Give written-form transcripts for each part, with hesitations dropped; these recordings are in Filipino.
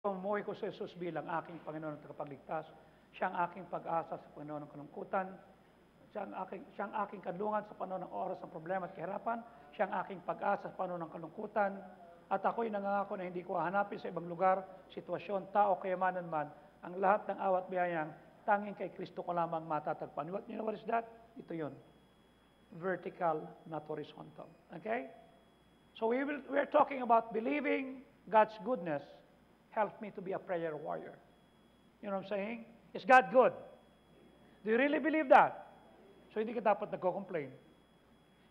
Pamumuhay ko sa Jesus bilang aking Panginoon at tagapagligtas. Siya ang aking pag-asa sa panahon ng kalungkutan. Siya ang aking kanlungan sa panahon ng oras ng problema at kahirapan. Siya ang aking pag-asa sa panahon ng kalungkutan. At ako'y nangangako na hindi ko hahanapin sa ibang lugar, sitwasyon, tao, kayamanan man, ang lahat ng awat biyayang tanging kay Kristo ko lamang matatagpan. You know what is that? Ito yun. Vertical, not horizontal. Okay? So we're talking about believing God's goodness. Help me to be a prayer warrior. You know what I'm saying? Is God good? Do you really believe that? So hindi ka dapat nagko-complain.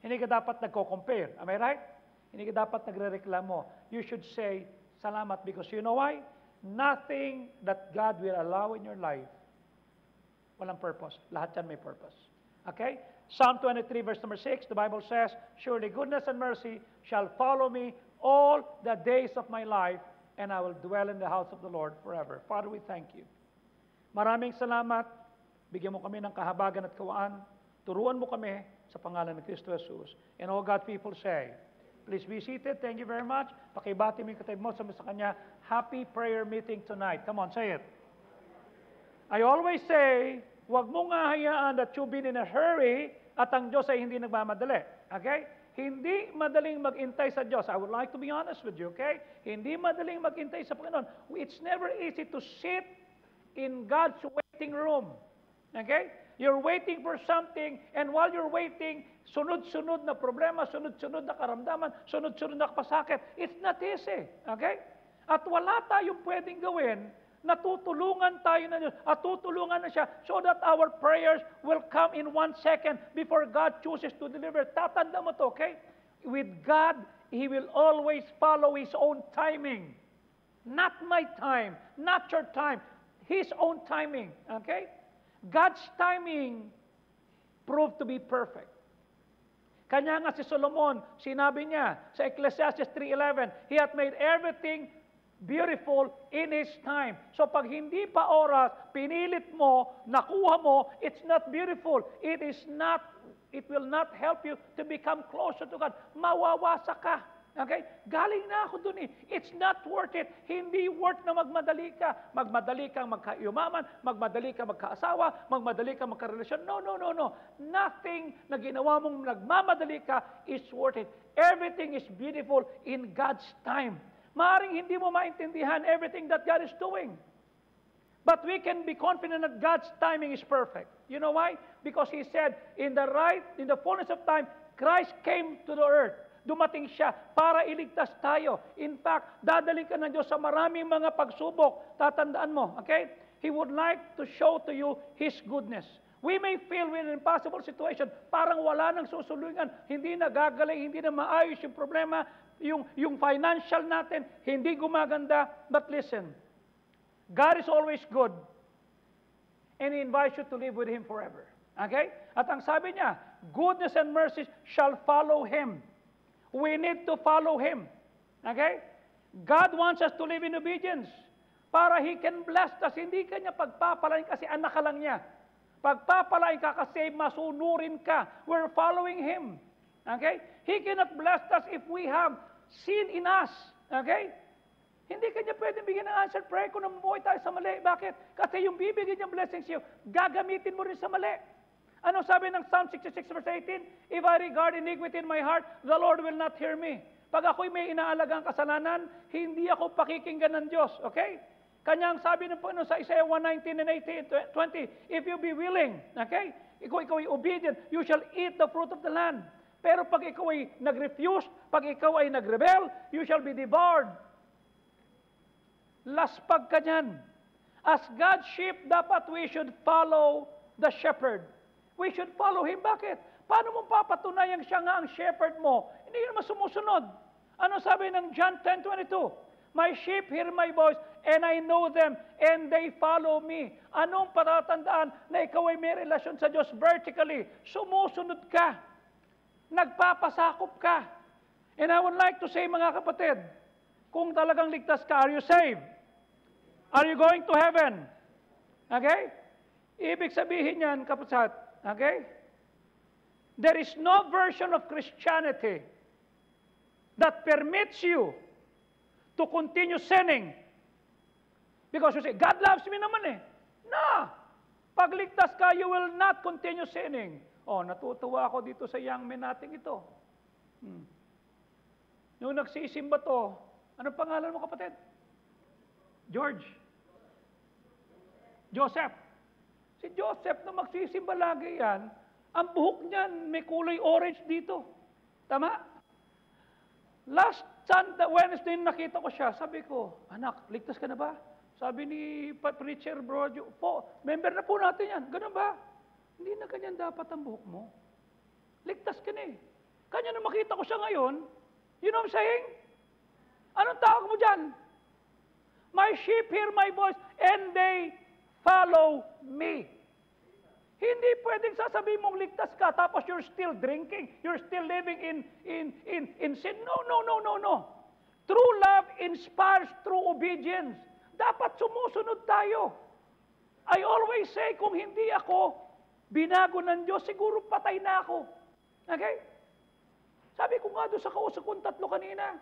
Hindi ka dapat nagko-compare. Am I right? Hindi ka dapat nagre-reklamo. You should say, salamat, because you know why? Nothing that God will allow in your life, walang purpose. Lahat yan may purpose. Okay? Psalm 23 verse number 6, the Bible says, surely goodness and mercy shall follow me all the days of my life, and I will dwell in the house of the Lord forever. Father, we thank you. Maraming salamat. Bigyan mo kami ng kahabagan at kawaan. Turuan mo kami sa pangalan ng Kristo Jesus. And all God people say, please be seated. Thank you very much. Pakibati mo yung katay mo sa kanya. Happy prayer meeting tonight. Come on, say it. I always say, huwag mo nga hayaan that you've been in a hurry at ang Diyos ay hindi nagmamadali. Okay? Hindi madaling mag-intay sa Diyos. I would like to be honest with you, okay? Hindi madaling mag-intay sa Panginoon. It's never easy to sit in God's waiting room. Okay? You're waiting for something, and while you're waiting, sunod-sunod na problema, sunod-sunod na karamdaman, sunod-sunod na kapasakit. It's not easy. Okay? At wala tayong pwedeng gawin, natutulungan tayo na Diyos, at tutulungan na siya so that our prayers will come in 1 second before God chooses to deliver. Tatanda mo to, okay? With God, He will always follow His own timing. Not my time, not your time. His own timing, okay? God's timing proved to be perfect. Kanya nga si Solomon, sinabi niya sa Ecclesiastes 3:11, He hath made everything beautiful in His time. So pag hindi pa oras, pinilit mo, nakuha mo, it's not beautiful. It will not help you to become closer to God. Mawawasa ka. Okay? Galing na ako dun eh. It's not worth it. Hindi worth na magmadali ka. Magmadali kang magkayumaman, magmadali kang magkaasawa, magmadali kang magkarelasyon. No. Nothing na ginawa mong nagmamadali ka is worth it. Everything is beautiful in God's time. Maaring hindi mo maintindihan everything that God is doing. But we can be confident that God's timing is perfect. You know why? Because He said, in the fullness of time, Christ came to the earth. Dumating siya para iligtas tayo. In fact, dadaling ka ng Diyos sa maraming mga pagsubok. Tatandaan mo, okay? He would like to show to you His goodness. We may feel we're in an impossible situation, parang wala nang susulungan, hindi na gagaling, hindi na maayos yung problema, yung financial natin, hindi gumaganda. But listen, God is always good, and He invites you to live with Him forever. Okay? At ang sabi niya, goodness and mercy shall follow Him. We need to follow Him. Okay? God wants us to live in obedience para He can bless us. Hindi ka niya pagpapalain kasi anak ka lang niya. Pagpapalain ka kasi masunurin ka. We're following Him. Okay? He cannot bless us if we have sin in us. Okay? Hindi ka niya pwedeng bigyan ng answered prayer kung namuhay tayo sa mali. Bakit? Kasi yung bibigyan niyang blessings sa'yo, gagamitin mo rin sa mali. Ano sabi ng Psalm 66 verse 18? If I regard iniquity in my heart, the Lord will not hear me. Pag ako'y may inaalagang kasalanan, hindi ako pakikinggan ng Diyos. Okay? Kanyang sabi ng Panginoon sa Isaiah 1:19 and 20, if you be willing, okay? Ikaw ay obedient, you shall eat the fruit of the land. Pero pag ikaw ay nag-refuse, pag ikaw ay nag-rebel, you shall be devoured. Laspag ka dyan. As God's sheep, dapat we should follow the shepherd. We should follow Him. Bakit? Paano mo papatunayang siya nga ang shepherd mo? Hindi naman sumusunod. Ano sabi ng John 10:22? My sheep hear my voice, and I know them, and they follow me. Anong patatandaan na ikaw ay may relasyon sa Diyos vertically? Sumusunod ka. Nagpapasakop ka. And I would like to say, mga kapatid, kung talagang ligtas ka, are you saved? Are you going to heaven? Okay? Ibig sabihin yan, kapatid, okay? There is no version of Christianity that permits you to continue sinning Because you say, God loves me naman eh. No! Pag ligtas ka, you will not continue sinning. Oh, natutuwa ako dito sa young men natin ito. Nung nagsisimba to, anong pangalan mo kapatid? George. Joseph. Si Joseph na magsisimba lagi yan, ang buhok niyan may kulay orange dito. Tama? Last Wednesday nakita ko siya, sabi ko, anak, ligtas ka na ba? Sabi ni preacher bro, member na po natin yan. Ganun ba? Hindi na ganyan dapat ang buhok mo. Ligtas ka na eh. Kanya na makita ko siya ngayon, you know what I'm saying? Anong tawag mo dyan? My sheep hear my voice and they follow me. Hindi pwedeng sasabihin mong ligtas ka tapos you're still drinking, you're still living in sin. No. True love inspires true obedience. Dapat sumusunod tayo. I always say, kung hindi ako binago ng Diyos, siguro patay na ako. Okay? Sabi ko nga doon sa kausap kong tatlo kanina,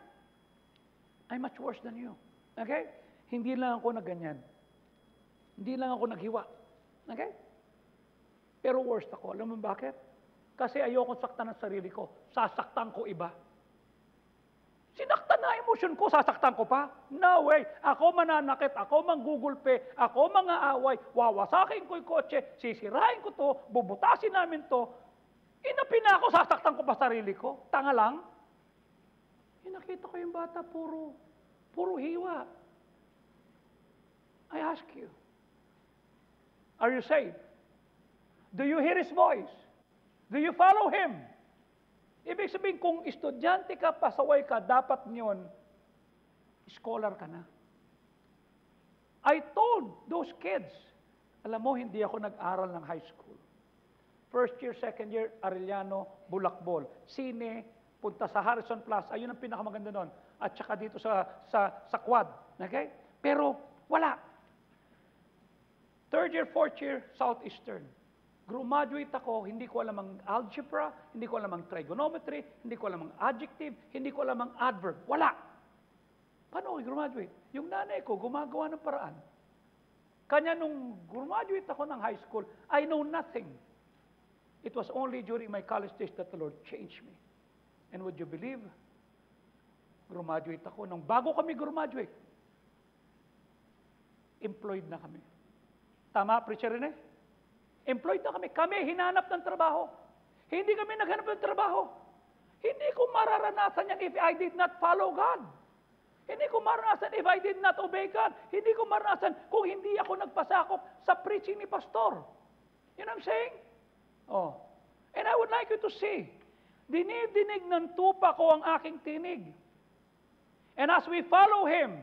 I'm much worse than you. Okay? Hindi lang ako na ganyan. Hindi lang ako naghiwa. Okay? Pero worst ako. Alam mo bakit? Kasi ayoko saktan ang sarili ko. Sasaktan ko iba. Sinaktan na emotion ko, sasaktan ko pa? No way. Ako mananakit, ako manggugulpe, ako mang-aaway, wawasakin ko yung kotse, sisirain ko to, bubutasin namin to. Inapi na ako, sasaktan ko pa sarili ko. Tanga lang. Nakita ko yung bata, puro hiwa. I ask you, are you saved? Do you hear His voice? Do you follow Him? Ibig sabihin, kung estudyante ka, pasaway ka, dapat niyon, scholar ka na. I told those kids, alam mo, hindi ako nag-aral ng high school. First year, second year, Arellano, Bulakbol. Sine, punta sa Harrison Plaza, ayun ang pinakamaganda nun. At saka dito sa Quad. Okay? Pero, wala. Third year, fourth year, Southeastern. Graduate ako, hindi ko alam ang algebra, hindi ko alam ang trigonometry, hindi ko alam ang adjective, hindi ko alam ang adverb. Wala. Paano ako graduate? Yung nanay ko, gumagawa ng paraan. Kanya nung graduate ako ng high school, I know nothing. It was only during my college days that the Lord changed me. And would you believe? Graduate ako. Nung bago kami graduate, employed na kami. Tama, preacher rin eh? Employed na kami. Kami hinanap ng trabaho. Hindi kami naghanap ng trabaho. Hindi ko mararanasan yan if I did not follow God. Hindi ko mararanasan if I did not obey God. Hindi ko mararanasan kung hindi ako nagpasakop sa preaching ni pastor. You know what I'm saying? Oh. And I would like you to see, dinidinig ng tupa ko ang aking tinig. And as we follow Him,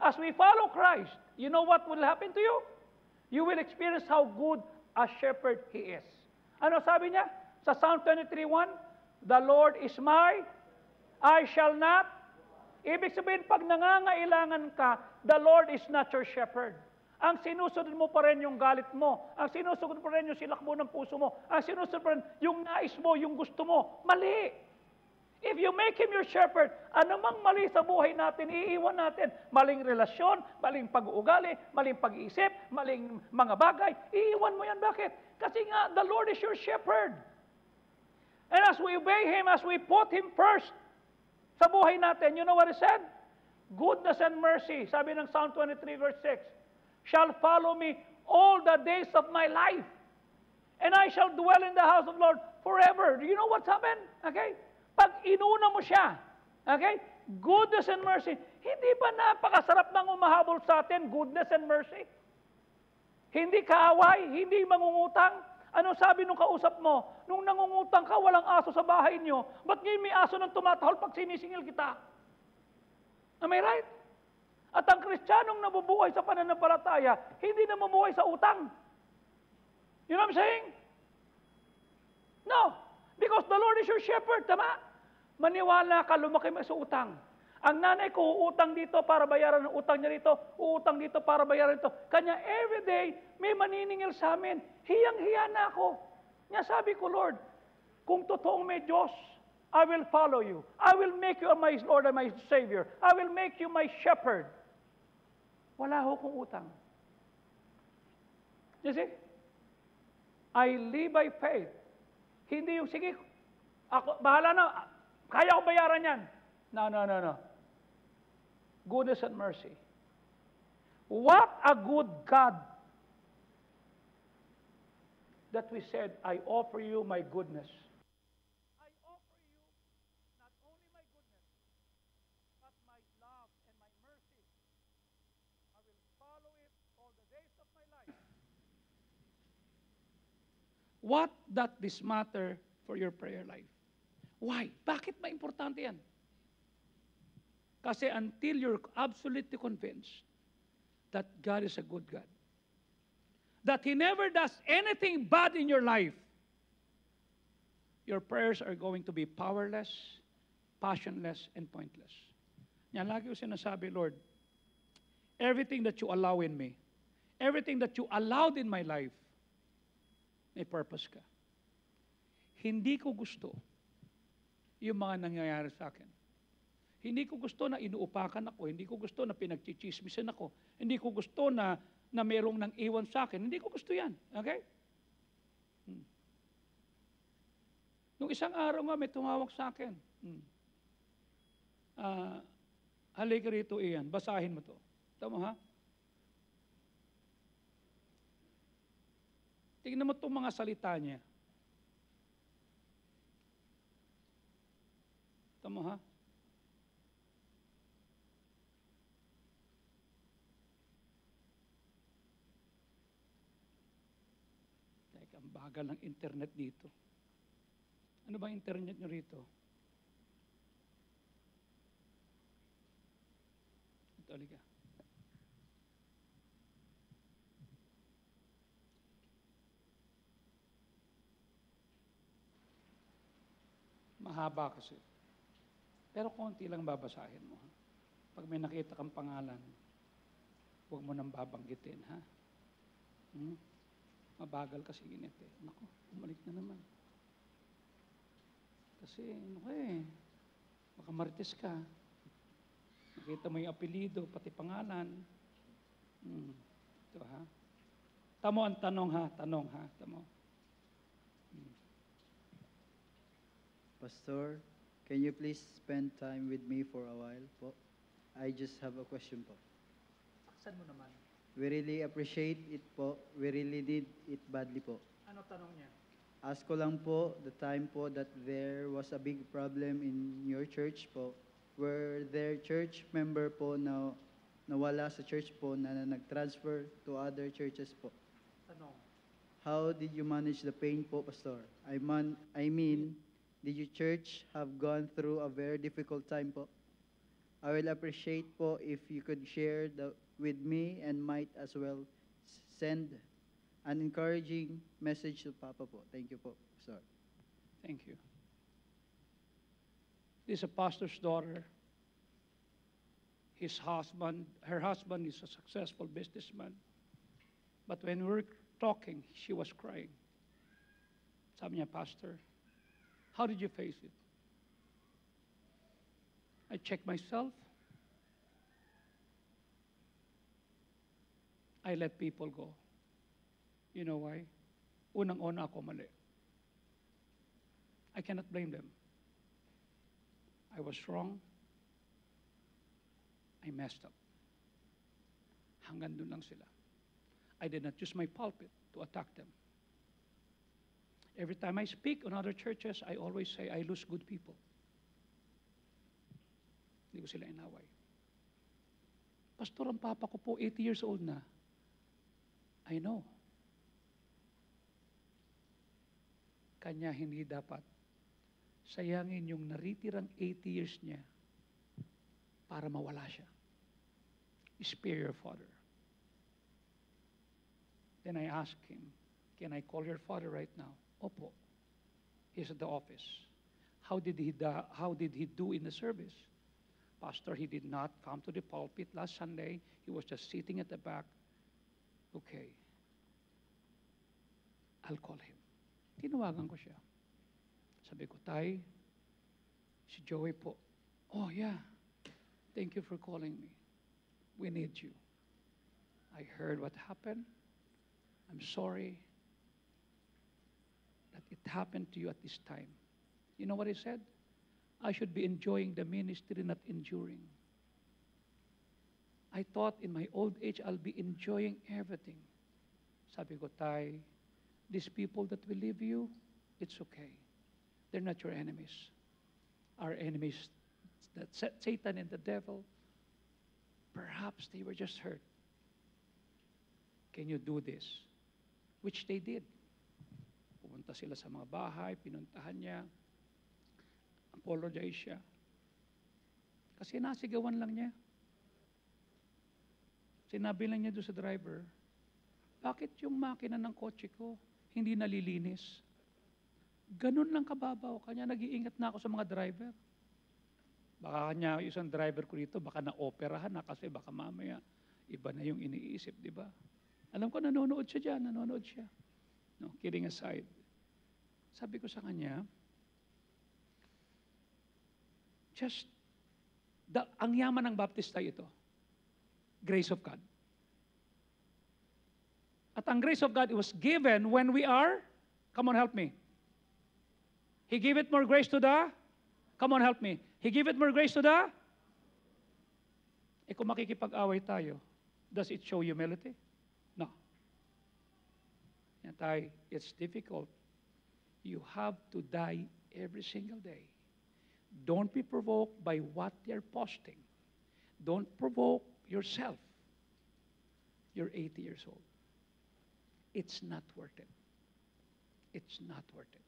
as we follow Christ, you know what will happen to you? You will experience how good a shepherd He is. Ano sabi niya? Sa Psalm 23:1, the Lord is my, I shall not. Ibig sabihin, pag nangangailangan ka, the Lord is not your shepherd. Ang sinusunod mo pa rin yung galit mo. Ang sinusunod pa rin yung silakbo ng puso mo. Ang sinusunod pa rin yung nais mo, yung gusto mo. Mali! If you make Him your shepherd, anumang mali sa buhay natin, iiwan natin. Maling relasyon, maling pag-uugali, maling pag-iisip, maling mga bagay, iiwan mo yan. Bakit? Kasi nga, the Lord is your shepherd. And as we obey Him, as we put Him first sa buhay natin, you know what He said? Goodness and mercy, sabi ng Psalm 23 verse 6, shall follow me all the days of my life. And I shall dwell in the house of the Lord forever. Do you know what's happened? Okay? Pag inuna mo siya, okay? Goodness and mercy. Hindi ba napakasarap nang umahabol sa atin, goodness and mercy? Hindi kaaway, hindi mangungutang. Ano sabi nung kausap mo? Nung nangungutang ka, walang aso sa bahay niyo. Ba't ngayon may aso nang tumatahol pag sinisingil kita? Am I right? At ang Kristiyanong nabubuhay sa pananampalataya, hindi na mabuhay sa utang. You know what I'm saying? No. Because the Lord is your shepherd, tama? Maniwala ka, lumaki mo sa utang. Ang nanay ko, uutang dito para bayaran ng utang niya rito, uutang dito para bayaran ito. Kanya everyday, may maniningil sa amin. Hiyang-hiya na ako. Niya sabi ko, Lord, kung totoong may Diyos, I will follow you. I will make you my Lord and my Savior. I will make you my shepherd. Wala ho kong utang. You see? I live by faith. Hindi yung, sige, ako, bahala na, kaya ko bayaran yan. No, no, no, no. Goodness and mercy. What a good God that we said, I offer you my goodness. I offer you not only my goodness, but my love and my mercy. I will follow it all the days of my life. What does this matter for your prayer life? Why? Bakit ba importante yan? Kasi until you're absolutely convinced that God is a good God, that He never does anything bad in your life, your prayers are going to be powerless, passionless, and pointless. Yan, lagi ko sinasabi, Lord, everything that you allow in me, everything that you allowed in my life, may purpose ka. Hindi ko gusto yung mga nangyayari sa akin. Hindi ko gusto na inuupakan ako. Hindi ko gusto na pinagchichismisan ako. Hindi ko gusto na merong nang iwan sa akin. Hindi ko gusto yan. Okay? Nung isang araw nga, may tumawag sa akin. Halika rito, Ian. Basahin mo to. Tama ha? Tingnan mo itong mga salita niya. Tama ha? Teka, ang bagal ng internet dito. Ano ba internet nyo rito? Ito, halika. Mahaba kasi. Pero konti lang babasahin mo. Ha? Pag may nakita kang pangalan, huwag mo nang babanggitin, ha? Mabagal kasi init eh. Naku, umalik na naman. Kasi, baka marites ka. Nakita mo yung apelido, pati pangalan. Ito, ha? Tamo ang tanong, ha? Tanong, ha? Tamo. Pastor, can you please spend time with me for a while po? I just have a question po. Saksan mo naman. We really appreciate it po. We really need it badly po. Ano tanong niya? Ask ko lang po, the time po that there was a big problem in your church po, where their church member po na nawala sa church po na nag-transfer to other churches po. Tanong. How did you manage the pain po, Pastor? I mean, did your church have gone through a very difficult time po? I will appreciate po if you could share with me and might as well send an encouraging message to Papa po. Thank you po, Pastor. Thank you. This is a pastor's daughter. Her husband is a successful businessman. But when we were talking, she was crying. Sabi niya, Pastor, how did you face it? I checked myself. I let people go. You know why? Unang-una ako mali. I cannot blame them. I was wrong. I messed up. Hanggang doon lang sila. I did not use my pulpit to attack them. Every time I speak on other churches, I always say, I lose good people. Hindi ko sila inaway. Pastor, ang papa ko po, 80 years old na. I know. Kanya hindi dapat sayangin yung naritirang 80 years niya para mawala siya. Spare your father. Then I asked him, can I call your father right now? Opo. He's at the office. How did he do in the service? Pastor, he did not come to the pulpit last Sunday. He was just sitting at the back. Okay. I'll call him. Tinawagan ko siya. Sabi ko, Tay, si Joey po. Oh, yeah. Thank you for calling me. We need you. I heard what happened. I'm sorry that it happened to you at this time. You know what I said? I should be enjoying the ministry, not enduring. I thought in my old age, I'll be enjoying everything. Sabi ko, Tay, these people that will leave you, it's okay. They're not your enemies. Our enemies, that Satan and the devil, perhaps they were just hurt. Can you do this? Which they did. Pumunta sila sa mga bahay, pinuntahan niya, apologize siya. Kasi nasigawan lang niya. Sinabi lang niya doon sa driver, bakit yung makina ng kotse ko hindi nalilinis? Ganun lang kababaw. Kanya nag-iingat na ako sa mga driver. Baka kanya isang driver ko dito, baka na-operahan na kasi baka mamaya iba na yung iniisip, di ba? Alam ko, nanonood siya dyan, nanonood siya. No, kidding aside. Sabi ko sa kanya, ang yaman ng baptista ito, grace of God. At ang grace of God, it was given when we are, come on, help me. He gave it more grace to the, come on, help me. He gave it more grace to the, kung makikipag-away tayo, does it show humility? No. Yan tayo, it's difficult. You have to die every single day. Don't be provoked by what they're posting. Don't provoke yourself. You're 80 years old. It's not worth it. It's not worth it.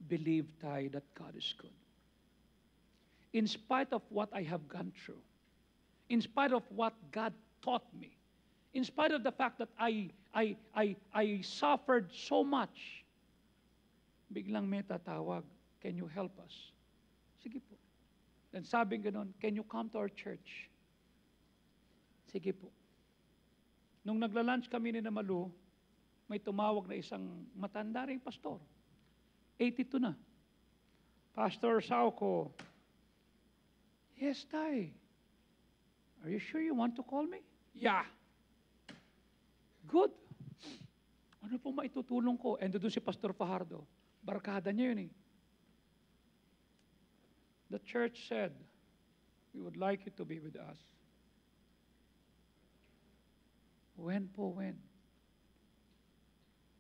Believe tayo that God is good. In spite of what I have gone through, in spite of what God taught me, in spite of the fact that I suffered so much, biglang may tatawag, can you help us? Sige po. Then sabing ganun, can you come to our church? Sige po. Nung nagla-lunch kami ni Malu, may tumawag na isang matanda ring pastor. 82 na. Pastor Sauko, yes, Tay. Are you sure you want to call me? Yeah. Good. Ano po maitutulong ko? And doon si Pastor Fajardo. Barkada niya yun eh. The church said, we would like you to be with us. When po, when?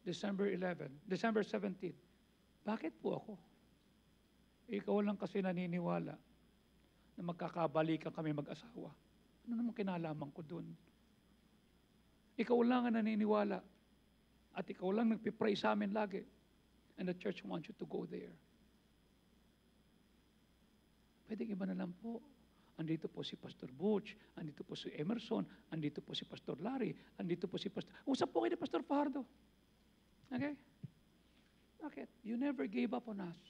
December 17. Bakit po ako? Ikaw lang kasi naniniwala na magkakabalikan kami mag-asawa. Ano naman kinalaman ko dun? Ikaw lang ang naniniwala at ikaw lang nagpipray sa amin lagi. And the church wants you to go there. Pwedeng iba na lang po. Andito po si Pastor Butch, andito po si Emerson, andito po si Pastor Larry, andito po si Pastor... Usap po kayo ni Pastor Fajardo. Okay? Bakit? You never gave up on us.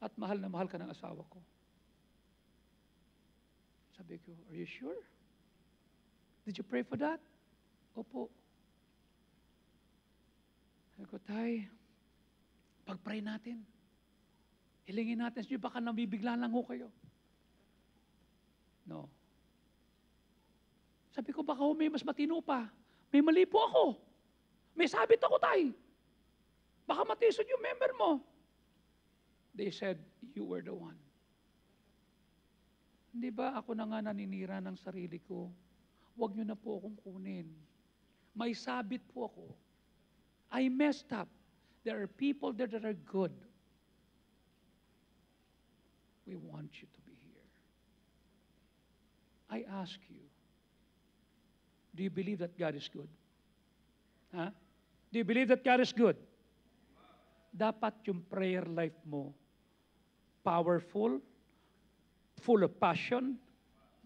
At mahal na mahal ka ng asawa ko. Sabi ko, are you sure? Did you pray for that? Opo. Sabi ko, Tay, pag-pray natin. Hilingin natin, baka nabibigla lang ho kayo. No. Sabi ko, baka may mas matino pa. May mali po ako. May sabit ako, Tay. Baka matisod yung member mo. They said, you were the one. Hindi ba ako na nga naninira ng sarili ko? Huwag niyo na po akong kunin. May sabit po ako. I messed up. There are people there that are good. We want you to be here. I ask you, do you believe that God is good? Huh? Do you believe that God is good? Dapat yung prayer life mo powerful, full of passion,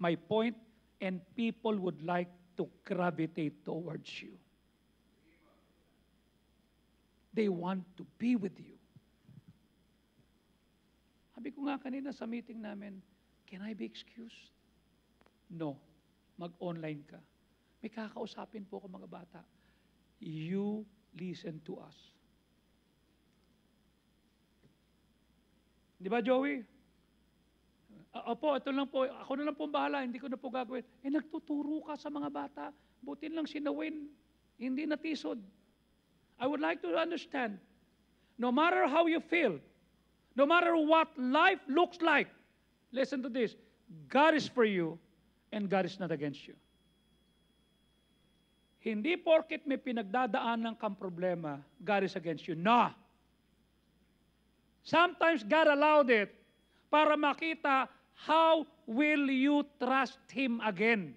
my point, and people would like to gravitate towards you. They want to be with you. Sabi ko nga kanina sa meeting namin, can I be excused? No. Mag-online ka. May kakausapin po ko mga bata. You listen to us. Di ba, Joey? Opo, ito lang po, ako na lang po bahala, hindi ko na po gagawin. Nagtuturo ka sa mga bata. Buti lang si Nawin, hindi natisod. I would like to understand, no matter how you feel, no matter what life looks like, listen to this, God is for you and God is not against you. Hindi porket may pinagdadaanan kang problema, God is against you. No. Sometimes God allowed it para makita how will you trust Him again.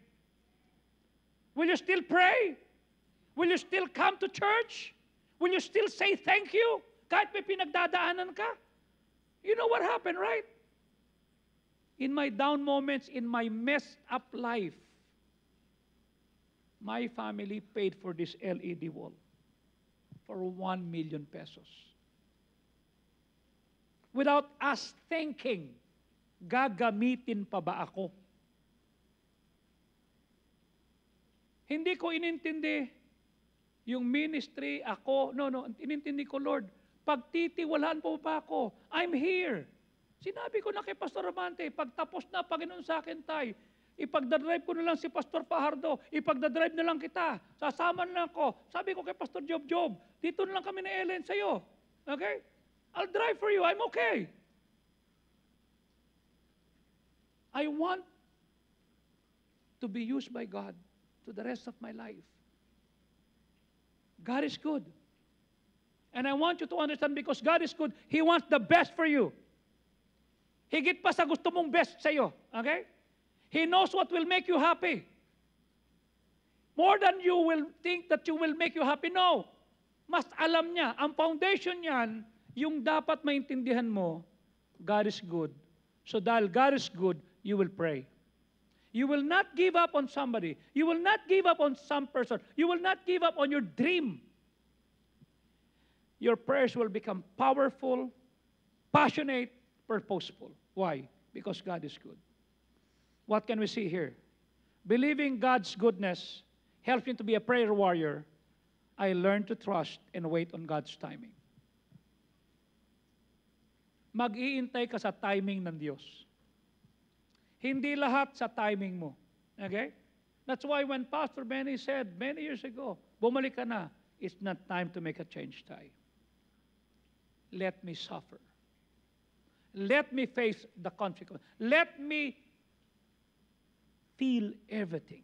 Will you still pray? Will you still come to church? Will you still say thank you kahit may pinagdadaanan ka? You know what happened, right? In my down moments, in my messed up life, my family paid for this LED wall for 1 million pesos. Without us thinking, gagamitin pa ba ako? Hindi ko inintindi yung ministry, ako, inintindi ko, Lord, pagtitiwalaan po pa ako, I'm here. Sinabi ko na kay Pastor Amante, pagtapos na, Panginoon sa akin tayo, ipagdadrive ko na lang si Pastor Fajardo, ipagdadrive na lang kita, sasama na lang ako. Sabi ko kay Pastor Job, dito na lang kami na Ellen sa'yo. Okay? I'll drive for you, I'm okay. I want to be used by God to the rest of my life. God is good. And I want you to understand, because God is good, He wants the best for you. Higit pa sa gusto mong best sa'yo. Okay? He knows what will make you happy. More than you will think that you will make you happy. No. Mas alam niya. Ang foundation niyan, yung dapat maintindihan mo, God is good. So dahil God is good, you will pray. You will not give up on somebody. You will not give up on some person. You will not give up on your dream. Your prayers will become powerful, passionate, purposeful. Why? Because God is good. What can we see here? Believing God's goodness helps me to be a prayer warrior. I learn to trust and wait on God's timing. Mag-iintay ka sa timing ng Diyos. Hindi lahat sa timing mo. Okay? That's why when Pastor Benny said many years ago, bumalik ka na, it's not time to make a change tayo. Let me suffer. Let me face the consequence. Let me feel everything.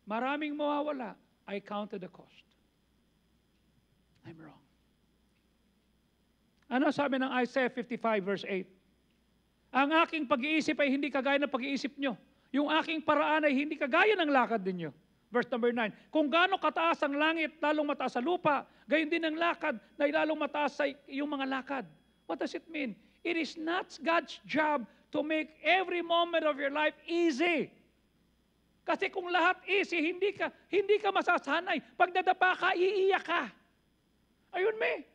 Maraming mawawala. I counted the cost. I'm wrong. Ano sabi ng Isaiah 55 verse 8? Ang aking pag-iisip ay hindi kagaya ng pag-iisip nyo. Yung aking paraan ay hindi kagaya ng lakad ninyo. Verse number 9. Kung gaano kataas ang langit, lalong mataas sa lupa, gayon din ang lakad na lalong mataas sa yung mga lakad. What does it mean? It is not God's job to make every moment of your life easy. Kasi kung lahat easy, hindi ka masasanay. Pag nadapa ka, iiyak ka. Ayun me.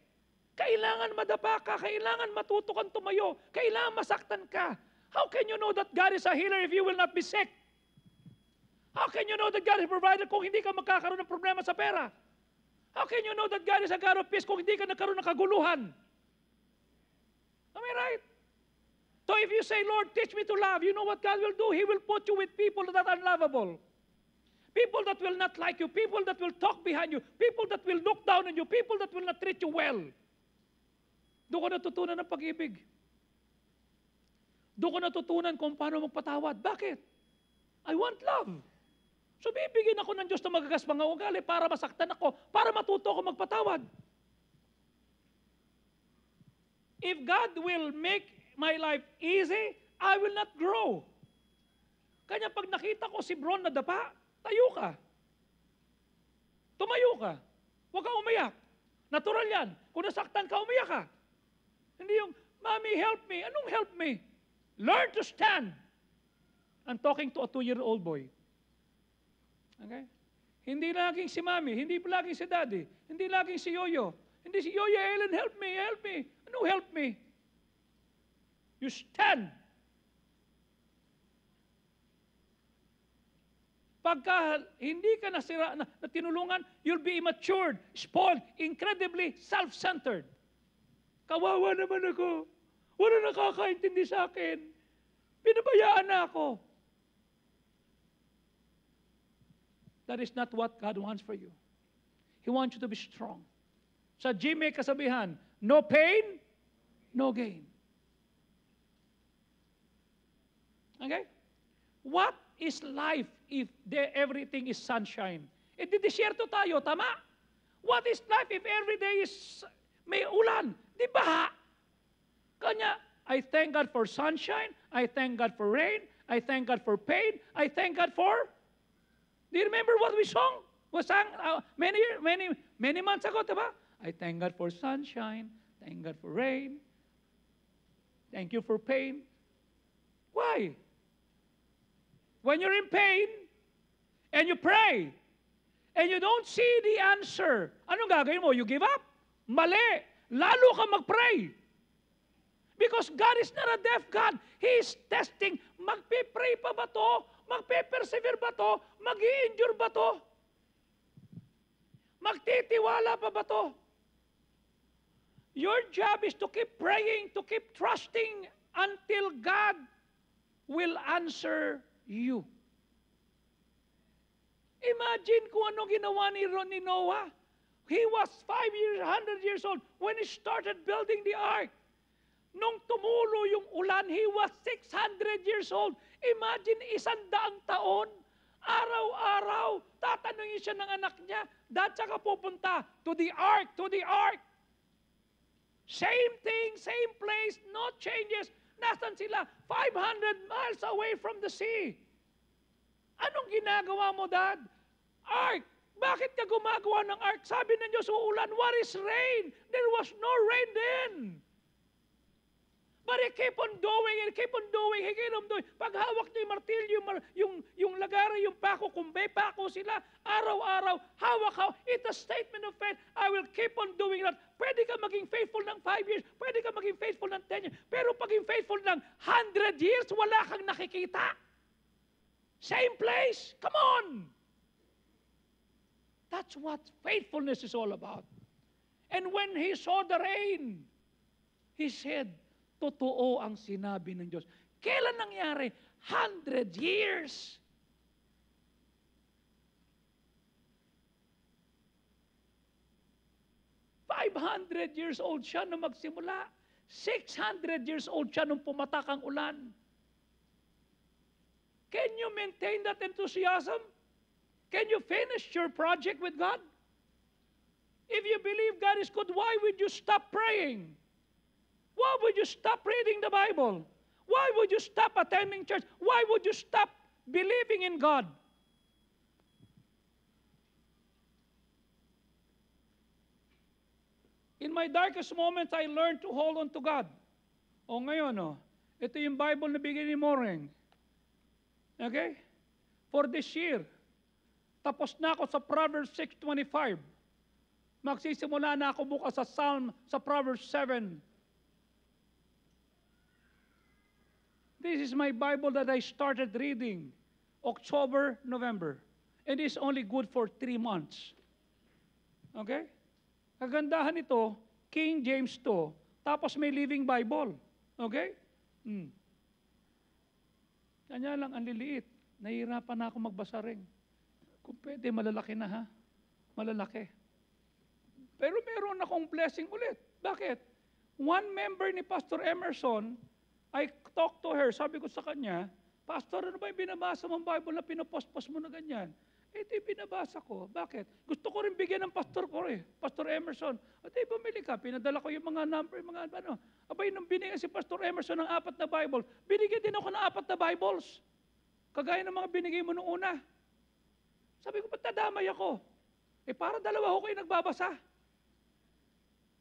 Kailangan madapa ka, kailangan matuto kang tumayo, kailangan masaktan ka. How can you know that God is a healer if you will not be sick? How can you know that God is a provider kung hindi ka magkakaroon ng problema sa pera? How can you know that God is a God of peace kung hindi ka nagkaroon ng kaguluhan? Am I right? So if you say, Lord, teach me to love, you know what God will do? He will put you with people that are unlovable. People that will not like you, people that will talk behind you, people that will look down on you, people that will not treat you well. Doon ko natutunan ng pag-ibig. Doon ko natutunan kung paano magpatawad. Bakit? I want love. So bibigyan ako ng Diyos na magagas mga ugali para masaktan ako, para matuto ako magpatawad. If God will make my life easy, I will not grow. Kanya pag nakita ko si Bron na dapa, tayo ka. Tumayo ka. Huwag kang umiyak. Natural yan. Kung nasaktan ka, umiyak ka. Hindi yung, Mommy, help me. Anong help me? Learn to stand. I'm talking to a 2-year-old boy. Okay? Hindi laging si Mommy, hindi laging si Daddy, hindi laging si Yoyo. Hindi si Yoyo, Ellen, help me, help me. Anong help me? You stand. Pagka hindi ka nasira, na tinulungan, you'll be immature, spoiled, incredibly self-centered. Kawawa naman ako. Wala nakakaintindi sa akin. Pinabayaan na ako. That is not what God wants for you. He wants you to be strong. Sa gym may kasabihan, no pain, no gain. Okay? What is life if everything is sunshine? E di disyerto tayo, tama? What is life if every day is may ulan? Di ba? Kanya, I thank God for sunshine, I thank God for rain, I thank God for pain, I thank God for... Do you remember what we sang? We sang many months ago, diba? I thank God for sunshine, thank God for rain, thank you for pain. Why? When you're in pain, and you pray, and you don't see the answer, anong gagawin mo? You give up? Mali. Lalo ka mag-pray. Because God is not a deaf God. He is testing. Magpe-pray pa ba to? Magpe-persevere ba to? Mag-i-endure ba to? Magtitiwala pa ba to? Your job is to keep praying, to keep trusting until God will answer you. Imagine kung ano ginawa ni Noah. He was 100 years old when he started building the ark. Nung tumulo yung ulan, he was 600 years old. Imagine 100 taon, araw-araw, tatanungin siya ng anak niya, Dad, saka pupunta, to the ark, to the ark. Same thing, same place, no changes. Nasaan sila? 500 miles away from the sea. Anong ginagawa mo, Dad? Ark. Bakit ka gumagawa ng ark? Sabi ng Diyos, uulan. What is rain? There was no rain then. But he keep on doing it, keep on doing, he keep on doing. Pag hawak niya yung martilyo, yung lagari, yung pako, kung may pako sila, araw-araw, hawak. It's a statement of faith. I will keep on doing that. Pwede ka maging faithful ng 5 years, pwede ka maging faithful ng 10 years, pero paging faithful ng 100 years, wala kang nakikita. Same place. Come on. That's what faithfulness is all about. And when he saw the rain, he said, totoo ang sinabi ng Diyos. Kailan nangyari? 100 years. $500 years old siya nung magsimula. 600 years old siya nung pumatak ang ulan. Can you maintain that enthusiasm? Can you finish your project with God? If you believe God is good, why would you stop praying? Why would you stop reading the Bible? Why would you stop attending church? Why would you stop believing in God? In my darkest moments, I learned to hold on to God. O ngayon, ito yung Bible na bigyan ni Moring. Okay? For this year, tapos na ako sa Proverbs 6:25. Magsisimula na ako bukas sa Proverbs 7. This is my Bible that I started reading October, November. And it's only good for 3 months. Okay? Kagandahan ito, King James to, tapos may Living Bible. Okay? Kanya lang ang liliit. Nahihirapan na ako magbasa rin. Kung pwede, malalaki na ha. Malalaki. Pero meron akong blessing ulit. Bakit? One member ni Pastor Emerson, I talked to her, sabi ko sa kanya, Pastor, ano ba yung binabasa mong Bible na pinopost-post mo na ganyan? Ito yung binabasa ko. Bakit? Gusto ko rin bigyan ng pastor ko Pastor Emerson. At bumili ka, pinadala ko yung mga number, yung mga ano. Abay, nung binigyan si Pastor Emerson ng 4 na Bible, binigyan din ako ng 4 na Bibles. Kagaya ng mga binigay mo nung una. Sabi ko, ba't nadamay ako? Para 2 ko kayo nagbabasa.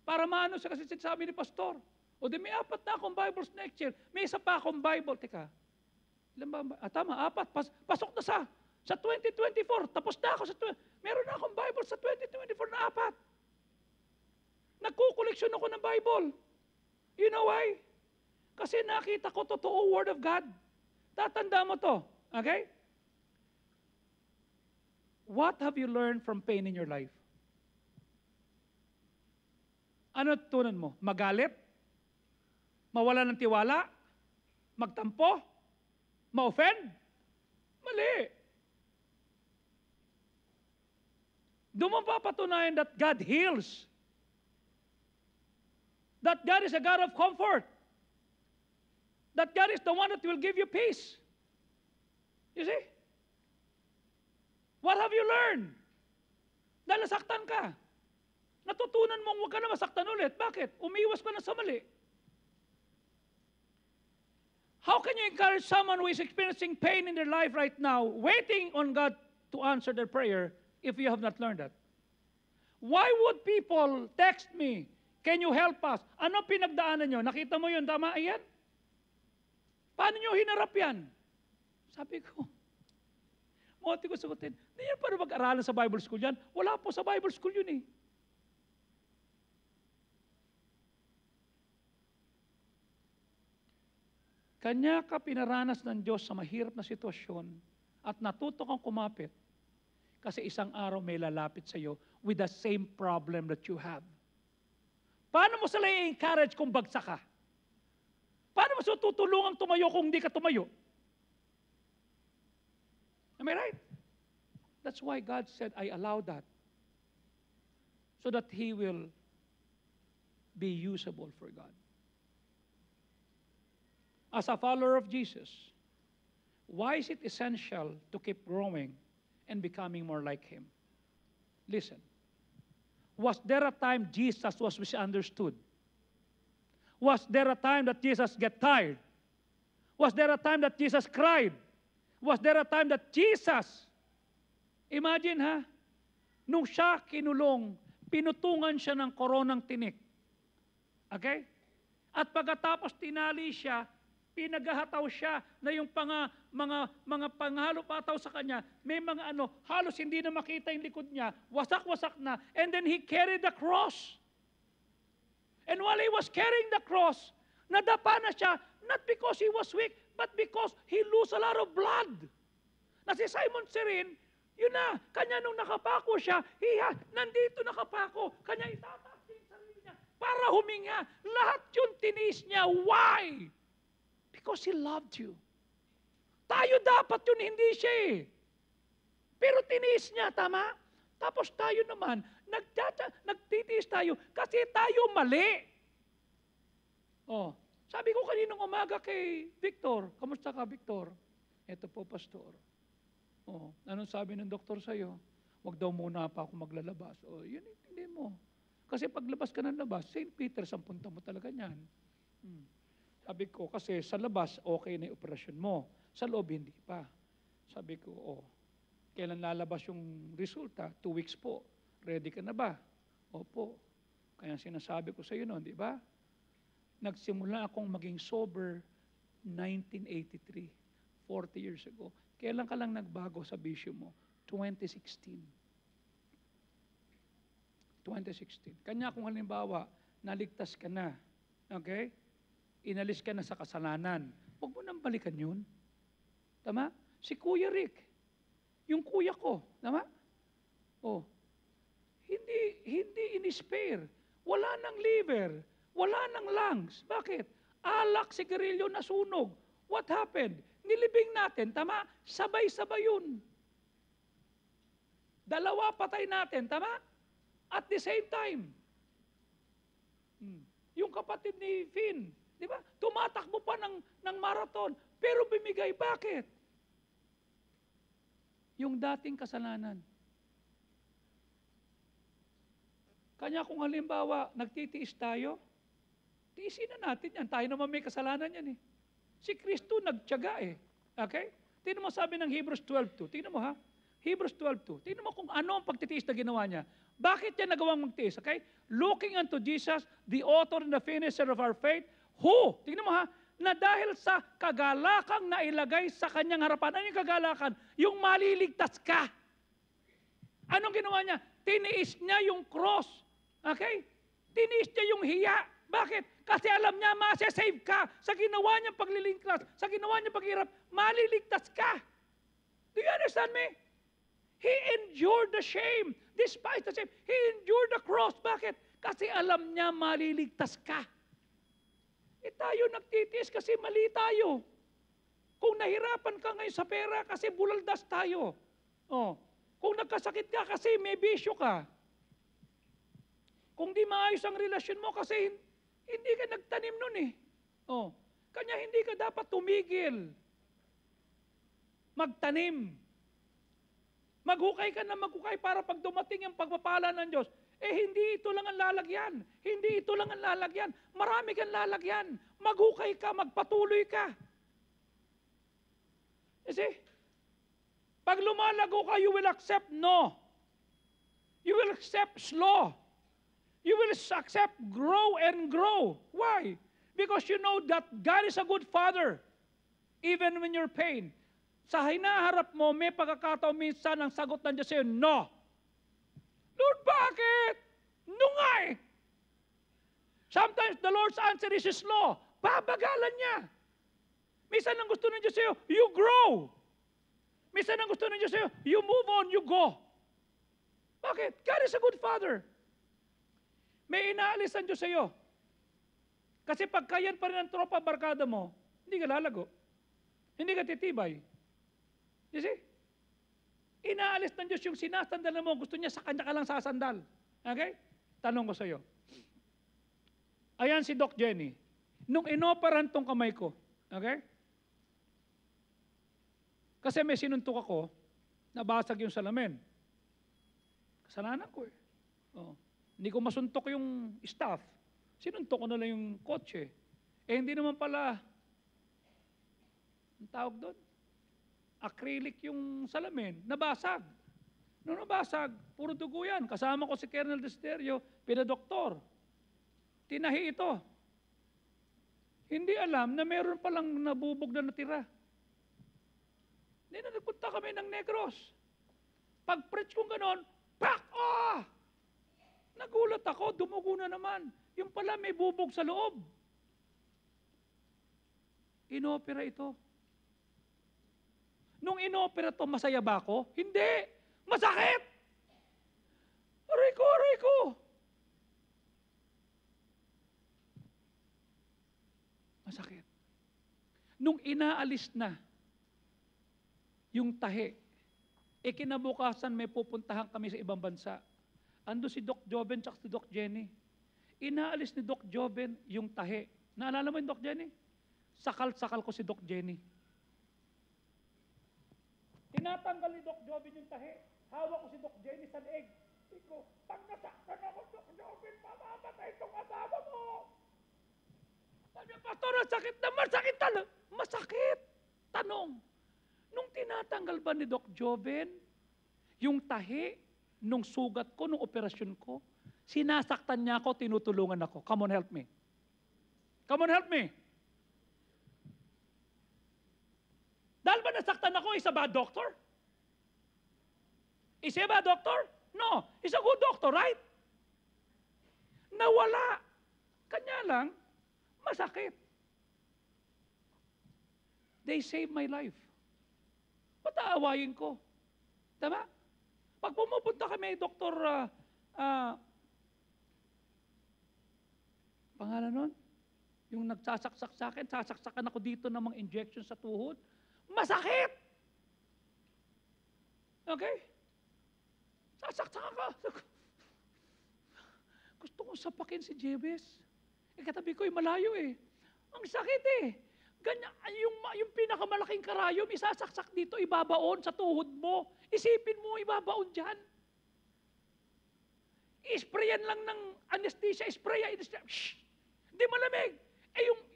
Para maano sa kasi sabi ni Pastor. O di may 4 na akong Bibles next year. May isa pa akong Bible. Teka, ilan ba? Tama, 4. Pasok na sa 2024. Tapos na ako sa meron na akong Bible sa 2024 na 4. Nagkukoleksyon ako ng Bible. You know why? Kasi nakita ko totoo Word of God. Tatanda mo to. Okay? What have you learned from pain in your life? Ano tunan mo? Magalit? Mawala ng tiwala? Magtampo? Ma-offend? Mali. Doon mo papatunayan that God heals. That God is a God of comfort. That God is the one that will give you peace. You see? What have you learned? Dahil nasaktan ka. Natutunan mong huwag ka na masaktan ulit. Bakit? Umiwas ka na sa mali. How can you encourage someone who is experiencing pain in their life right now, waiting on God to answer their prayer, if you have not learned that? Why would people text me, can you help us? Ano pinagdaanan nyo? Nakita mo yun, tama yan? Paano nyo hinarap yan? Sabi ko, mati ko sagutin, hindi yan para mag-aralan sa Bible school yan. Wala po sa Bible school yun eh. Kanya ka pinaranas ng Diyos sa mahirap na sitwasyon at natuto kang kumapit kasi isang araw may lalapit sa iyo with the same problem that you have. Paano mo sila i-encourage kung bagsak ka? Paano mo sila tutulungan tumayo kung hindi ka tumayo? Am I right? That's why God said, I allow that so that He will be usable for God. As a follower of Jesus, why is it essential to keep growing and becoming more like Him? Listen, was there a time Jesus was misunderstood? Was there a time that Jesus got tired? Was there a time that Jesus cried? Was there a time that Jesus, imagine ha, nung siya kinulong, pinutungan siya ng koronang tinik. Okay? At pagkatapos tinali siya, pinaghahataw siya na yung mga panghalo-pataw sa kanya, may mga halos hindi na makita yung likod niya, wasak-wasak na, and then He carried the cross. And while He was carrying the cross, nadapa na siya, not because He was weak, but because He lose a lot of blood. Na si Simon Sirin, yun na, kanya nung nakapako siya, nandito nakapako, kanya itataas yung sarili niya para huminga. Lahat yun tiniis niya. Why? Because He loved you. Tayo dapat yun, hindi siya eh. Pero tiniis niya, tama? Tapos tayo naman, nagtitiis tayo kasi tayo mali. Oh, sabi ko kaninang umaga kay Victor, kamusta ka Victor? Ito po, Pastor. Oh, anong sabi ng doktor sa'yo? Huwag daw muna pa ako maglalabas. Oh, yun hindi mo. Kasi paglabas ka ng labas, St. Peter's ang punta mo talaga niyan. Sabi ko, kasi sa labas, okay na yung operasyon mo. Sa loob, hindi pa. Sabi ko, kailan lalabas yung resulta? 2 weeks po. Ready ka na ba? Opo. Kaya sinasabi ko sa iyo noon, di ba? Nagsimula akong maging sober 1983, 40 years ago. Kailan ka lang nagbago sa bisyo mo? 2016. 2016. Kanya kung halimbawa, naligtas ka na, okay? Inalis ka na sa kasalanan. Huwag mo nang balikan yun. Tama? Si Kuya Rick, yung kuya ko, tama? Oh, hindi in-spare. Wala nang liver. Wala nang lungs. Bakit? Alak, sigarilyo, nasunog. What happened? Nilibing natin, tama? Sabay-sabay yun. Dalawa patay natin, tama? At the same time. Yung kapatid ni Finn, di ba? Tumatakbo pa ng marathon, pero bumigay. Bakit? Yung dating kasalanan. Kanya kung halimbawa, nagtitiis tayo, tiisin na natin yan. Tayo naman may kasalanan yan eh. Si Kristo nagtiyaga eh. Okay? Tingnan mo sabi ng Hebrews 12:2. Tingnan mo ha. Hebrews 12:2. Tingnan mo kung ano ang pagtitiis na ginawa niya. Bakit niya nagawang magtiis? Okay? Looking unto Jesus, the author and the finisher of our faith, who, tingnan mo ha, na dahil sa kagalakang na ilagay sa kanyang harapan. Ano yung kagalakan? Yung maliligtas ka. Anong ginawa niya? Tiniis niya yung cross. Okay? Tiniis niya yung hiya. Bakit? Kasi alam niya, masasave ka. Sa ginawa niyang paglilingkas, sa ginawa niyang paghirap, maliligtas ka. Do you understand me? He endured the shame. Despite the shame, He endured the cross. Bakit? Kasi alam niya, maliligtas ka. Tayo nagtitiis kasi mali tayo. Kung nahirapan ka ngayon sa pera kasi bulaldas tayo. Oh. Kung nagkasakit ka kasi may bisyo ka. Kung di maayos ang relasyon mo kasi hindi ka nagtanim nun eh. Oh. Kanya hindi ka dapat tumigil. Magtanim. Maghukay ka na maghukay para pag dumating ang pagpapala ng Diyos, hindi ito lang ang lalagyan. Hindi ito lang ang lalagyan. Marami kang lalagyan. Maghukay ka, magpatuloy ka. You see? Pag lumalago ka, you will accept no. You will accept slow. You will accept grow and grow. Why? Because you know that God is a good Father. Even when you're pain. Sa hinaharap mo, may pagkakataon minsan ang sagot ng Diyos sa'yo, no. Lord, bakit? No nga eh. Sometimes the Lord's answer is slow. Babagalan niya. Minsan ang gusto ng Diyos sa'yo, you grow. Minsan ang gusto ng Diyos sa'yo, you move on, you go. Bakit? God is a good Father. May inaalis ang Diyos sa'yo. Kasi pagkayan pa rin ang tropa barkada mo, hindi ka lalago. Hindi ka titibay. You see? Inaalis ng Diyos yung sinasandal mo, gusto niya sa kanya ka lang sasandal. Okay? Tanong ko sa'yo. Ayan si Doc Jenny. Nung inoperan tong kamay ko, okay? Kasi may sinuntok ako, nabasag yung salamin. Kasalanan ko eh. Oh. Hindi ko masuntok yung staff. Sinuntok ko na lang yung kotse. Hindi naman pala, ang tawag doon, acrylic yung salamin, nabasag. Nung nabasag, puro dugo yan. Kasama ko si Colonel Desterio, pinadoktor. Tinahi ito. Hindi alam na meron palang nabubog na natira. Hindi na nagpunta kami ng Negros. Pag-preach kong ganon, pak! Ah! Nagulat ako, dumugo na naman. Yung pala may bubog sa loob. Inopera ito. Nung inopera to, masaya ba ako? Hindi. Masakit! Aray ko, aray ko! Masakit. Nung inaalis na yung tahi, kinabukasan may pupuntahan kami sa ibang bansa. Ando si Doc Joven at si Doc Jenny. Inaalis ni Doc Joven yung tahi. Naalala mo yung Doc Jenny? Sakal-sakal ko si Doc Jenny. Tinatanggal ni Doc Joven yung tahi. Hawak ko si Doc Jenny sa leeg. Sabi ko, pag nasaktan ako, Doc Joven, mamamatay itong asawa mo. Sabi niya, Pastor, ang sakit na, masakit talaga. Masakit. Tanong, nung tinatanggal ba ni Doc Joven yung tahi, nung sugat ko, nung operasyon ko, sinasaktan niya ako, tinutulungan ako. Come on, help me. Come on, help me. Dahil ba nasaktan ako, is a bad doctor? Is he a bad doctor? No. He's a good doctor, right? Nawala. Kanya lang, masakit. They saved my life. Ba't aawayin ko? Tama? Pag pumupunta kami, Dr. Pangalan nun? Yung nagsasaksak sa akin, sasaksakan ako dito ng mga injection sa tuhod. Masakit! Okay? Sasaksakan ka. Gusto kong sapakin si Jebes. Katabi ko, malayo eh. Ang sakit eh. Ganyan, yung pinakamalaking karayom, isasaksak dito, ibabaon sa tuhod mo. Isipin mo, ibabaon dyan. Isprayan lang ng anesthesia, anesthesia. Shhh! Hindi malamig.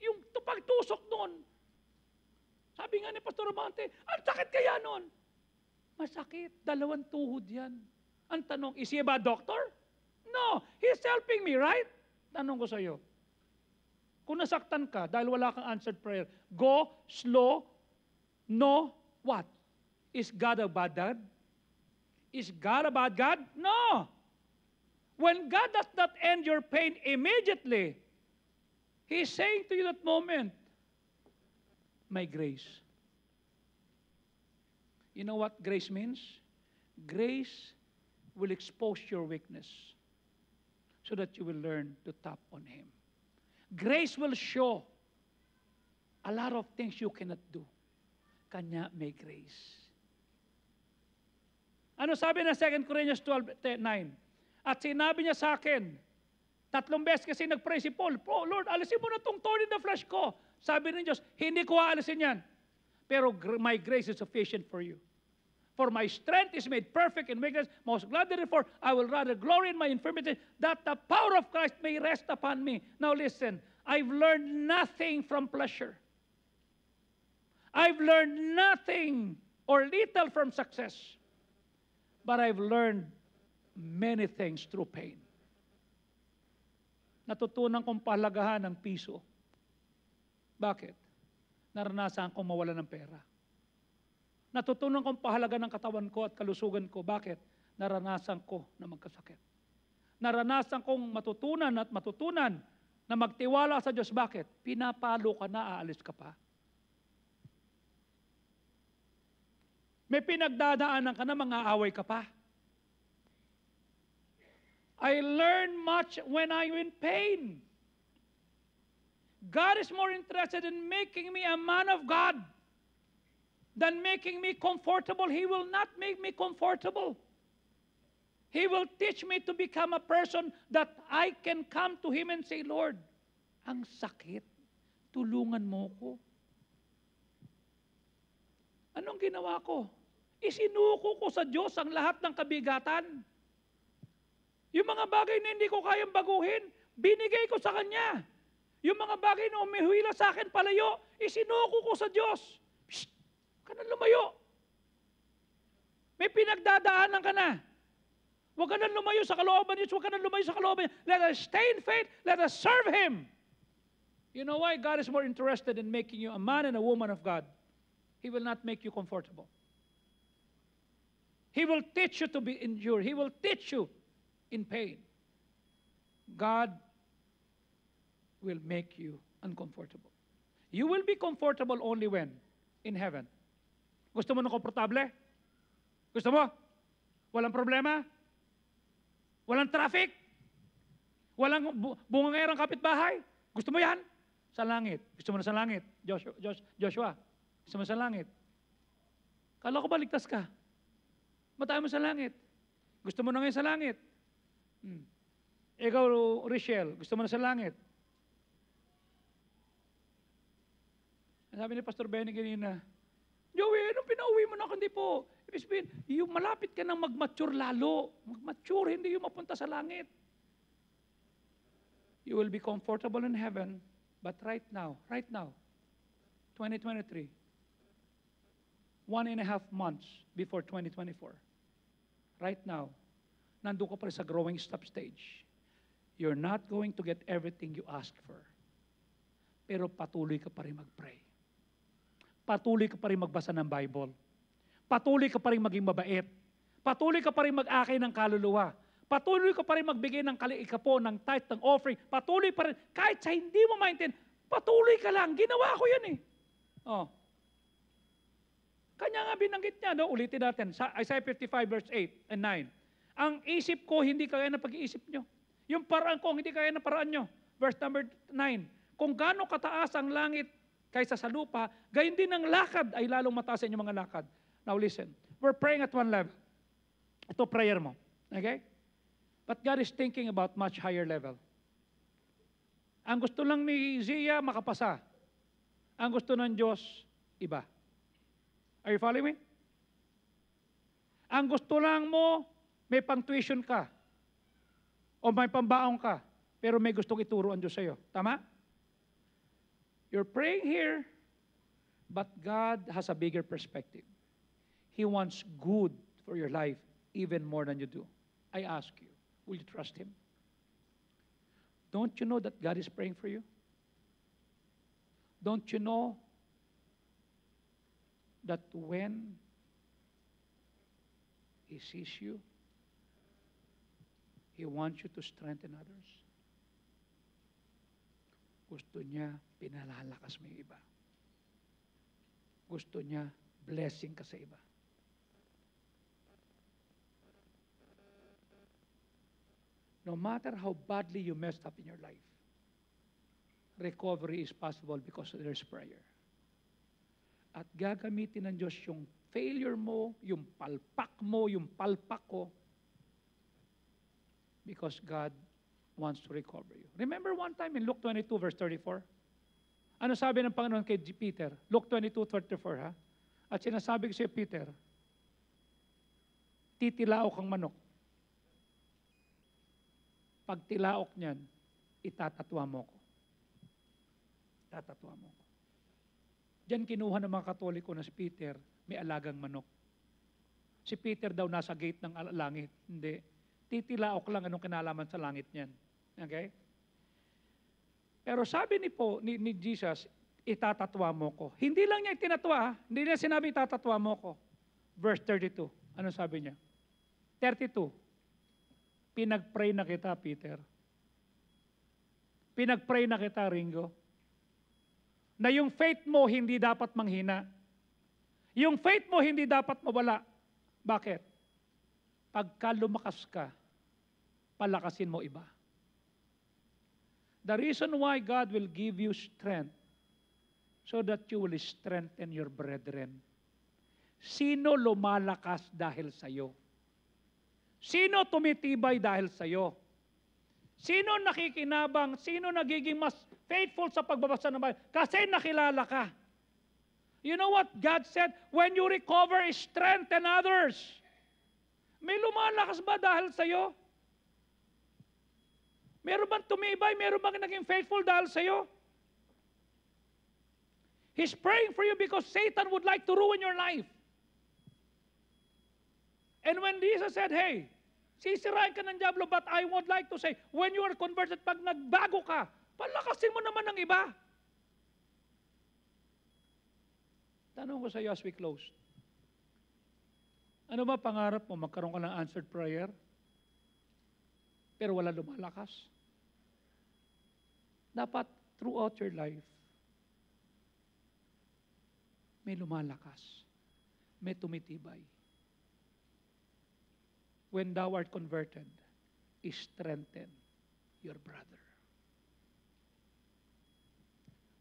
Yung pagtusok noon, sabi nga ni Pastor Amante, ang sakit kaya noon? Masakit. 2 tuhod yan. Ang tanong, is he a bad doctor? No. He's helping me, right? Tanong ko sa iyo. Kung nasaktan ka dahil wala kang answered prayer, go, slow, no, what? Is God a bad dad? Is God a bad God? No. When God does not end your pain immediately, He is saying to you that moment, my grace. You know what grace means? Grace will expose your weakness so that you will learn to tap on Him. Grace will show a lot of things you cannot do. Kanya may grace. Ano sabi na 2 Corinthians 12:9? At sinabi niya sa akin, 3 beses kasi nag-pray si Paul, "Oh Lord, alisin mo na itong thorn in the flesh ko." Sabi ng Diyos, hindi ko aalisin yan. Pero my grace is sufficient for you. For my strength is made perfect in weakness. Most gladly therefore, I will rather glory in my infirmity, that the power of Christ may rest upon me. Now listen, I've learned nothing from pleasure. I've learned nothing or little from success. But I've learned many things through pain. Natutunan kong pahalagahan ng piso. Bakit? Naranasan kong mawala ng pera. Natutunan kong pahalaga ng katawan ko at kalusugan ko. Bakit? Naranasan ko na magkasakit. Naranasan kong matutunan na magtiwala sa Diyos. Bakit? Pinapalo ka na, aalis ka pa. May pinagdadaanan ka na, mga-away ka pa. I learn much when I'm in pain. God is more interested in making me a man of God than making me comfortable. He will not make me comfortable. He will teach me to become a person that I can come to Him and say, Lord, ang sakit, tulungan mo ko. Anong ginawa ko? Isinuko ko sa Diyos ang lahat ng kabigatan. Yung mga bagay na hindi ko kayang baguhin, binigay ko sa Kanya. Yung mga bagay na umihuila sa akin palayo, isinuko ko sa Diyos. Psst! Huwag ka na lumayo. May pinagdadaanan ka na. Huwag ka na lumayo sa kalooban niya. Huwag ka na lumayo sa kalooban niya. Let us stay in faith. Let us serve Him. You know why? God is more interested in making you a man and a woman of God. He will not make you comfortable. He will teach you to be endured. He will teach you in pain. God will make you uncomfortable. You will be comfortable only when? In heaven. Gusto mo ng komportable? Gusto mo? Walang problema? Walang traffic? Walang bungangerang kapitbahay? Gusto mo yan? Sa langit. Gusto mo na sa langit? Joshua, gusto mo sa langit? Kala ko ba ligtas ka? Matay mo sa langit. Gusto mo na ngayon sa langit? Ikaw, Richelle, gusto mo na sa langit? Sabi ni Pastor Benny kanina, Joey, anong pinauwi mo na kundi po? Ibig sabihin, yung malapit ka nang mag-mature lalo. Mag-mature, hindi yung mapunta sa langit. You will be comfortable in heaven, but right now, 2023, 1.5 months before 2024, right now, nandun ka pa rin sa growing step stage. You're not going to get everything you ask for. Pero patuloy ka pa rin mag-pray. Patuloy ka pa rin magbasa ng Bible. Patuloy ka pa rin maging mabait. Patuloy ka pa rin mag-akay ng kaluluwa. Patuloy ka pa rin magbigay ng ikapo, ng tithe, ng offering. Patuloy pa rin. Kahit sa hindi mo maintindihan, patuloy ka lang. Ginawa ko yan eh. Oh. Kanya nga binanggit niya, no? Ulitin natin. Sa Isaiah 55 verse 8 and 9. Ang isip ko, hindi kaya ng pag-iisip nyo. Yung paraan ko, hindi kaya ng paraan nyo. Verse number 9. Kung gaano kataas ang langit kaysa sa lupa, gayon din ang lakad ay lalong mataas sa inyong mga lakad. Now listen, we're praying at one level. Ito prayer mo. Okay? But God is thinking about much higher level. Ang gusto lang ni Zia, makapasa. Ang gusto ng Diyos, iba. Are you following me? Ang gusto lang mo, may pang-tuition ka. O may pambaong ka. Pero may gustong ituro ang Diyos sa'yo. Tama? You're praying here, but God has a bigger perspective. He wants good for your life even more than you do. I ask you, will you trust Him? Don't you know that God is praying for you? Don't you know that when He sees you, He wants you to strengthen others? Gusto niya pinalalakas mo yung iba. Gusto niya blessing ka sa iba. No matter how badly you messed up in your life, recovery is possible because there's prayer. At gagamitin ng Diyos yung failure mo, yung palpak mo, yung palpak ko, because God wants to recover you. Remember one time in Luke 22 verse 34? Ano sabi ng Panginoon kay Peter? Luke 22:34, ha? At sinasabi ko siya, Peter, titilaok ang manok. Pag tilaok niyan, itatatwa mo ko. Tatatwa mo ko. Diyan kinuha ng mga Katoliko na si Peter, may alagang manok. Si Peter daw nasa gate ng langit. Hindi. Titilaok lang anong kinalaman sa langit niyan. Okay? Pero sabi ni Jesus, itatatwa mo ko. Hindi lang niya itinatwa, hindi niya sinabi itatatwa mo ko. Verse 32, ano sabi niya? 32, pinag-pray na kita, Peter. Pinag-pray na kita, Ringo. Na yung faith mo hindi dapat manghina. Yung faith mo hindi dapat mawala. Bakit? Pagka lumakas ka, palakasin mo iba. The reason why God will give you strength so that you will strengthen your brethren. Sino lumalakas dahil sa'yo? Sino tumitibay dahil sa'yo? Sino nakikinabang? Sino nagiging mas faithful sa pagbabasa ng Bible? Kasi nakilala ka. You know what God said? When you recover, strengthen others. May lumalakas ba dahil sa'yo? Meron bang tumibay? Meron bang naging faithful dahil sa'yo? He's praying for you because Satan would like to ruin your life. And when Jesus said, hey, sisirain ka ng Diablo, but I would like to say, when you are converted, pag nagbago ka, palakasin mo naman ng iba. Tanong ko sa iyo as we close. Ano ba pangarap mo? Magkaroon ka ng answered prayer? Pero wala lumalakas? Dapat throughout your life, may lumalakas, may tumitibay. When thou art converted, strengthen your brother.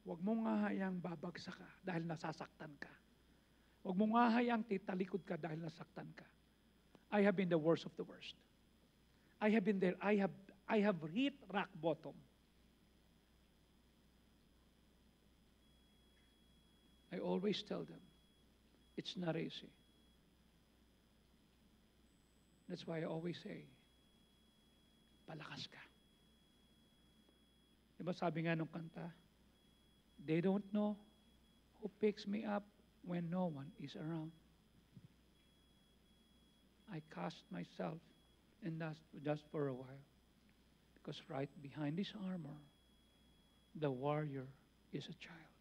Huwag mong hahayang babagsak ka dahil nasasaktan ka. Huwag mong hahayang titalikod ka dahil nasaktan ka. I have been the worst of the worst. I have been there. I have hit rock bottom. I always tell them, it's not easy. That's why I always say, palakas ka. Diba sabi nga nung kanta, they don't know who picks me up when no one is around. I cast myself in that just for a while. Because right behind this armor, the warrior is a child.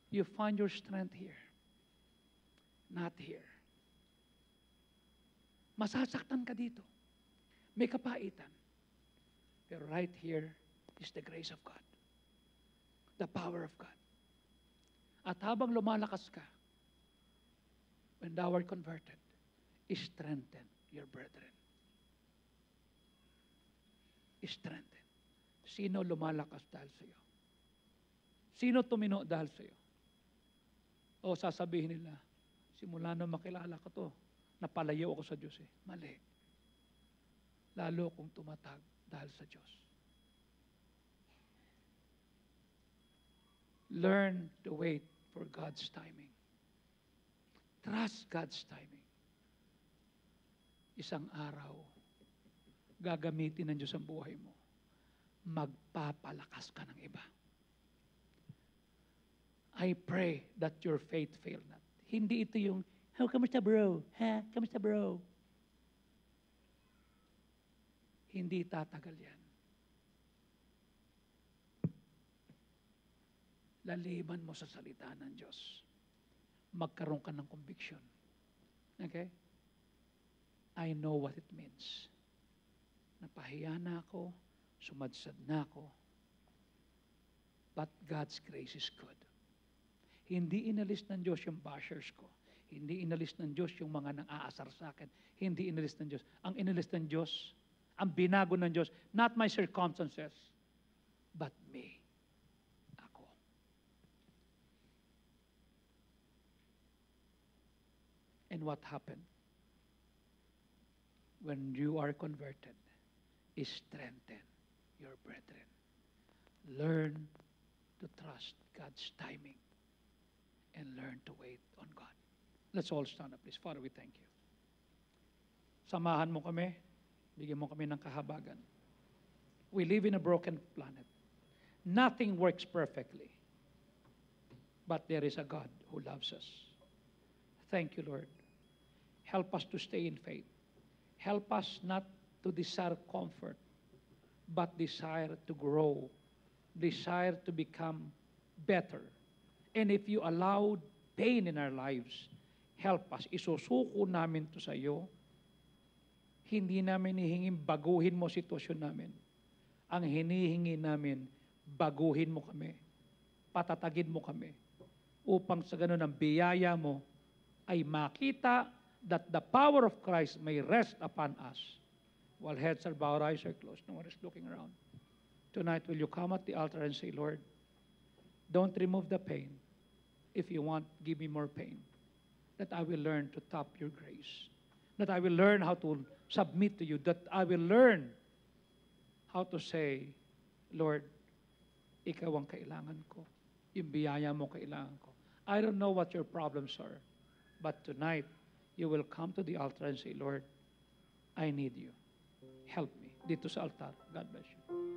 You find your strength here, not here. Masasaktan ka dito. May kapaitan. Pero right here is the grace of God. The power of God. At habang lumalakas ka, when thou art converted, strengthen your brethren. Strengthen. Sino lumalakas dahil sa iyo? Sino tumino dahil sa iyo? O sasabihin nila, simula nung makilala ko to, napalayo ako sa Diyos eh. Mali. Lalo kung tumatag dahil sa Diyos. Learn to wait for God's timing. Trust God's timing. Isang araw, gagamitin ng Diyos ang buhay mo. Magpapalakas ka ng iba. I pray that your faith fail not. Hindi ito yung, oh, kamusta bro? Ha? Kamusta bro? Hindi tatagal yan. Laliban mo sa salita ng Diyos. Magkaroon ka ng conviction. Okay? I know what it means. Napahiya na ako, sumadsad na ako, but God's grace is good. Hindi inalis ng Diyos yung bashers ko. Hindi inalis ng Diyos yung mga nang-aasar sa akin. Hindi inalis ng Diyos. Ang inalis ng Diyos, ang binago ng Diyos, not my circumstances, but me. Ako. And what happened? When you are converted, is strengthen your brethren. Learn to trust God's timing and learn to wait on God. Let's all stand up, please. Father, we thank you. Samahan mo kami, bigyan mo kami ng kahabagan. We live in a broken planet. Nothing works perfectly. But there is a God who loves us. Thank you, Lord. Help us to stay in faith. Help us not to desire comfort, but desire to grow, desire to become better. And if you allow pain in our lives, help us. Isusuko namin to sa iyo. Hindi namin hihingin baguhin mo sitwasyon namin. Ang hinihingi namin, baguhin mo kami. Patatagin mo kami. Upang sa ganun ang biyaya mo ay makita that the power of Christ may rest upon us. While heads are bowed, eyes are closed, no one is looking around. Tonight, will you come at the altar and say, Lord, don't remove the pain. If you want, give me more pain. That I will learn to tap your grace. That I will learn how to submit to you. That I will learn how to say, Lord, ikaw ang kailangan ko. Yung biyaya mo kailangan ko. I don't know what your problems are, but tonight, you will come to the altar and say, Lord, I need you. Help me. Dito sa altar. God bless you.